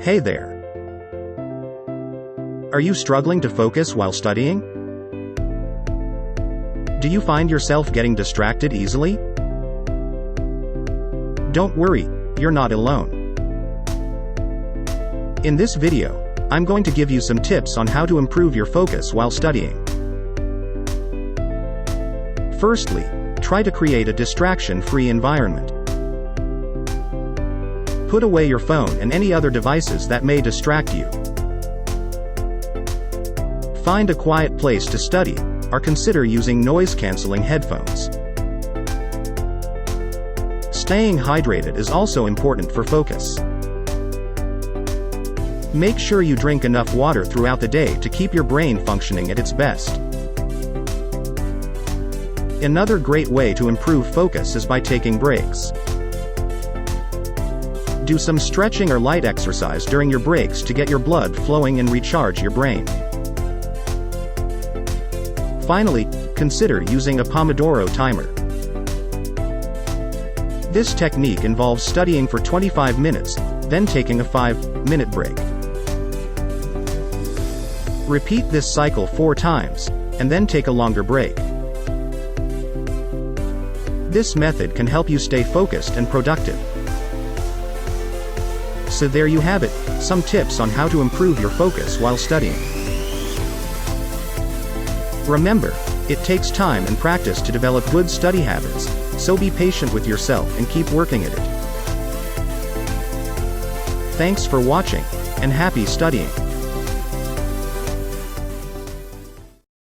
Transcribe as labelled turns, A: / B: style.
A: Hey there! Are you struggling to focus while studying? Do you find yourself getting distracted easily? Don't worry, you're not alone. In this video, I'm going to give you some tips on how to improve your focus while studying. Firstly, try to create a distraction-free environment. Put away your phone and any other devices that may distract you. Find a quiet place to study, or consider using noise-canceling headphones. Staying hydrated is also important for focus. Make sure you drink enough water throughout the day to keep your brain functioning at its best. Another great way to improve focus is by taking breaks. Do some stretching or light exercise during your breaks to get your blood flowing and recharge your brain. Finally, consider using a Pomodoro timer. This technique involves studying for 25 minutes, then taking a 5-minute break. Repeat this cycle 4 times, and then take a longer break. This method can help you stay focused and productive. So there you have it, some tips on how to improve your focus while studying. Remember, it takes time and practice to develop good study habits, so be patient with yourself and keep working at it. Thanks for watching, and happy studying!